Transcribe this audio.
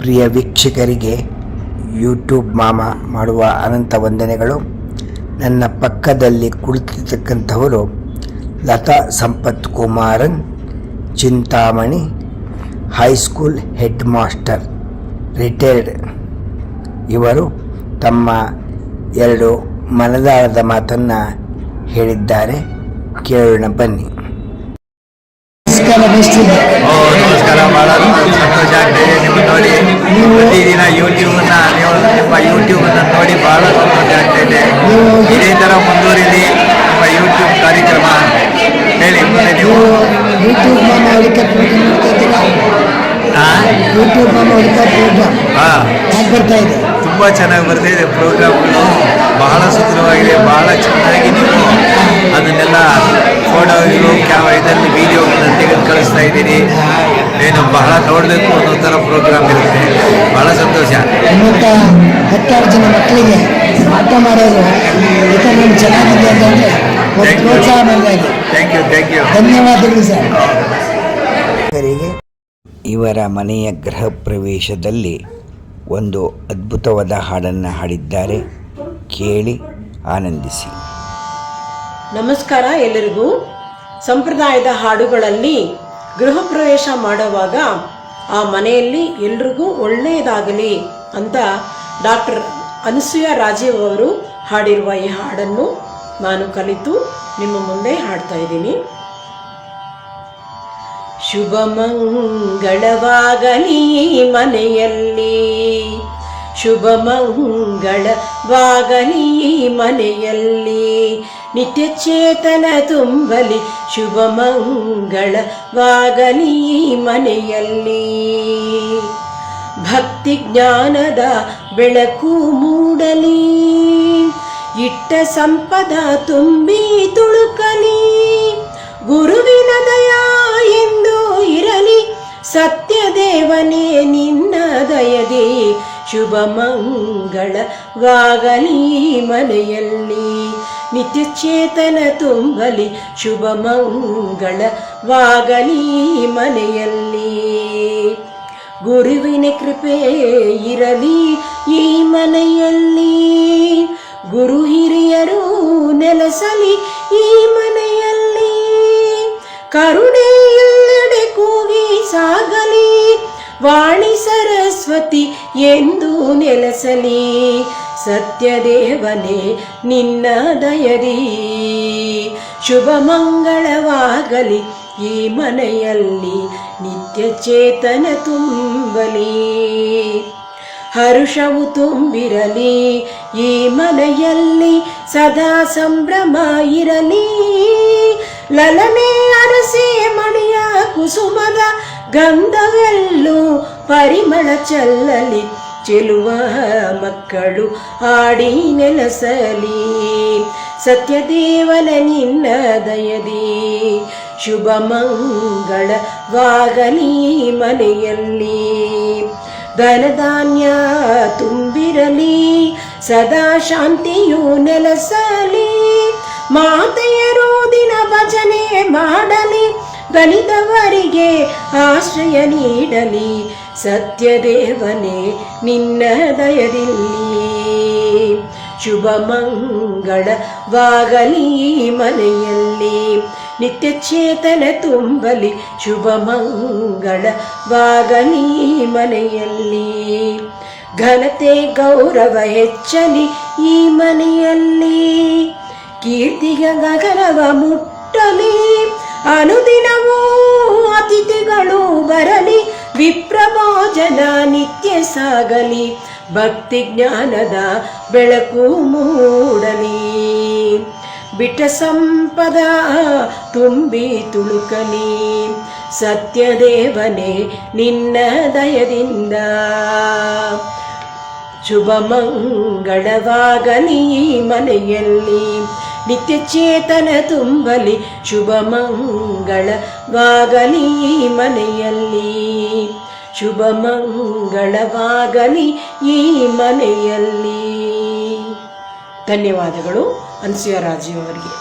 ಪ್ರಿಯ ವೀಕ್ಷಕರಿಗೆ ಯೂಟ್ಯೂಬ್ ಮಾಮ ಮಾಡುವ ಅನಂತ ವಂದನೆಗಳು. ನನ್ನ ಪಕ್ಕದಲ್ಲಿ ಕುಳಿತಿರ್ತಕ್ಕಂಥವರು Latha Sampath Kumaran, Chintamani high school head master, retired. ಇವರು ತಮ್ಮ ಎರಡು ಮನದಾಳದ ಮಾತನ್ನು ಹೇಳಿದ್ದಾರೆ. ಕೇಳೋಣ ಬನ್ನಿ. ನಮಸ್ಕಾರ. ಭಾಳ ಸಂತೋಷ ಆಗ್ತಾಯಿದೆ ನಿಮ್ಮ ನೋಡಿ. ಪ್ರತಿದಿನ ನಿಮ್ಮ ಯೂಟ್ಯೂಬನ್ನು ನೋಡಿ ಭಾಳ ಸಂತೋಷ ಆಗ್ತಾಯಿದೆ. ಇದೇ ಥರ ಮುಂದುವರಿಲಿ ನಿಮ್ಮ ಯೂಟ್ಯೂಬ್ ಕಾರ್ಯಕ್ರಮ. ಹೇಳಿ ಮುಂದೆ ನೀವು ಯೂಟ್ಯೂಬ್ ಮಾಮ ಉಳಿಕೆ ಪ್ರೋಗ್ರಾಮ್ ಯೂಟ್ಯೂಬ್ ಮಾಮ ಉಳಿಕೆ ಪ್ರೋಗ್ರಾಮ್ ಬರ್ತಾ ಇದೆ. ತುಂಬ ಚೆನ್ನಾಗಿ ಬರ್ತಾ ಇದೆ ಪ್ರೋಗ್ರಾಮ್ಗಳು. ಬಹಳ ಸುಂದರವಾಗಿದೆ. ಬಹಳ ಚೆನ್ನಾಗಿ ನೀವು ಅದನ್ನೆಲ್ಲ ಫೋಟೋಗಳು ಇದರಲ್ಲಿ ವಿಡಿಯೋಗಳನ್ನ ತೆಗೆದು ಕಳಿಸ್ತಾ ಇದ್ದೀನಿ. ಏನು ಬಹಳ ನೋಡಬೇಕು ಅನ್ನೋ ಥರ ಪ್ರೋಗ್ರಾಮ್ ಇರುತ್ತೆ. ಬಹಳ ಸಂತೋಷ. ನಿಮ್ಮಂಥ 10 ಜನ ಮಕ್ಕಳಿಗೆ ಆಟ ಮಾಡೋದು ಇದನ್ನು ಚೆನ್ನಾಗಿದೆ ಅಂತಂದರೆ ಪ್ರೋತ್ಸಾಹ ಮಾಡಿದಾಗೆ. Thank you. ಧನ್ಯವಾದಗಳು ಸರ್. ಇವರ ಮನೆಯ ಗೃಹ ಪ್ರವೇಶದಲ್ಲಿ ಒಂದು ಅದ್ಭುತವಾದ ಹಾಡನ್ನು ಹಾಡಿದ್ದಾರೆ. ಕೇಳಿ ಆನಂದಿಸಿ. ನಮಸ್ಕಾರ ಎಲ್ಲರಿಗೂ. ಸಂಪ್ರದಾಯದ ಹಾಡುಗಳಲ್ಲಿ ಗೃಹ ಪ್ರವೇಶ ಮಾಡುವಾಗ ಆ ಮನೆಯಲ್ಲಿ ಎಲ್ರಿಗೂ ಒಳ್ಳೆಯದಾಗಲಿ ಅಂತ ಡಾಕ್ಟರ್ ಅನಸೂಯ ರಾಜೀವ್ ಅವರು ಹಾಡಿರುವ ಈ ಹಾಡನ್ನು ನಾನು ಕಲಿತು ನಿಮ್ಮ ಮುಂದೆ ಹಾಡ್ತಾ ಇದ್ದೀನಿ. ಶುಭ ಮಂಗಳವಾಗಲಿ ಮನೆಯಲ್ಲಿ, ಶುಭ ಮಂಗಳವಾಗಲಿ ಮನೆಯಲ್ಲಿ, ನಿತ್ಯ ಚೇತನ ತುಂಬಲಿ ಶುಭ ಮಂಗಳವಾಗಲಿ ಮನೆಯಲ್ಲಿ. ಭಕ್ತಿ ಜ್ಞಾನದ ಬೆಳಕು ಮೂಡಲಿ, ಇಟ್ಟ ಸಂಪದ ತುಂಬಿ ತುಳುಕಲಿ, ಗುರುವಿನ ದಯಾ ಎಂದು ಇರಲಿ, ಸತ್ಯದೇವನೇ ನಿನ್ನ ದಯದಿ ಶುಭ ಮಂಗಳವಾಗಲಿ ಮನೆಯಲ್ಲಿ, ನಿತ್ಯ ಚೇತನ ತುಂಬಲಿ ಶುಭ ಮಂಗಳವಾಗಲಿ ಮನೆಯಲ್ಲಿ. ಗುರುವಿನ ಕೃಪೆ ಇರಲಿ ಈ ಮನೆಯಲ್ಲಿ, ಗುರು ಹಿರಿಯರು ನೆಲೆಸಲಿ ಈ ಮನೆಯಲ್ಲಿ, ಕರುಣೆ ಎಲ್ಲೆಡೆ ಕೂಗಿ ಸಾಗಲಿ, ವಾಣಿ ಸರಸ್ವತಿ ಎಂದು ನೆಲೆಸಲಿ, ಸತ್ಯದೇವನೇ ನಿನ್ನ ದಯದಿ ಶುಭ ಮಂಗಳವಾಗಲಿ ಈ ಮನೆಯಲ್ಲಿ, ನಿತ್ಯ ಚೇತನ ತುಂಬಲಿ, ಹರುಷವು ತುಂಬಿರಲಿ ಈ ಮನೆಯಲ್ಲಿ, ಸದಾ ಸಂಭ್ರಮ ಇರಲಿ, ಲಲನೆ ಅರಸೆ ಮಣಿಯ ಕುಸುಮದ ಗಂಧವೆಲ್ಲೂ ಪರಿಮಳ ಚೆಲ್ಲಲಿ, ಚೆಲುವ ಮಕ್ಕಳು ಹಾಡಿ ನೆಲೆಸಲಿ, ಸತ್ಯದೇವನ ನಿನ್ನ ದಯದಿ ಶುಭ ಮಂಗಳವಾಗಲಿ ಮನೆಯಲ್ಲಿ. ಧನಧಾನ್ಯ ತುಂಬಿರಲಿ, ಸದಾ ಶಾಂತಿಯು ನೆಲೆಸಲಿ, ಮಾತೆಯರು ದಿನ ಭಜನೆ ಮಾಡಲಿ, ದಲಿತವರಿಗೆ ಆಶ್ರಯ ನೀಡಲಿ, ಸತ್ಯದೇವನೇ ನಿನ್ನ ದಯದಲ್ಲಿ ಶುಭ ಮಂಗಳವಾಗಲಿ ಮನೆಯಲ್ಲಿ, ನಿತ್ಯ ಚೇತನ ತುಂಬಲಿ ಶುಭ ಮಂಗಳವಾಗಲಿ ಮನೆಯಲ್ಲಿ. ಘನತೆ ಗೌರವ ಹೆಚ್ಚಲಿ ಈ ಮನೆಯಲ್ಲಿ, ಕೀರ್ತಿಗ ಗಗನವ ಮುಟ್ಟಲಿ, ಅನುದಿನವೂ ಅತಿಥಿಗಳು ಬರಲಿ, ವಿಪ್ರಭೋಜನ ನಿತ್ಯ ಸಾಗಲಿ, ಭಕ್ತಿ ಜ್ಞಾನದ ಬೆಳಕು ಮೂಡಲಿ, ಬಿಟ್ಟ ಸಂಪದ ತುಂಬಿ ತುಳುಕಲಿ, ಸತ್ಯದೇವನೇ ನಿನ್ನ ದಯದಿಂದ ಶುಭ ಮಂಗಳವಾಗಲಿ ಮನೆಯಲ್ಲಿ, ನಿತ್ಯ ಚೇತನ ತುಂಬಲಿ ಶುಭ ಮಂಗಳವಾಗಲಿ ಮನೆಯಲ್ಲಿ, ಶುಭ ಮಂಗಳವಾಗಲಿ ಈ ಮನೆಯಲ್ಲಿ. ಧನ್ಯವಾದಗಳು ಅನಸೂಯ ರಾಜೀವ್ ಅವರಿಗೆ.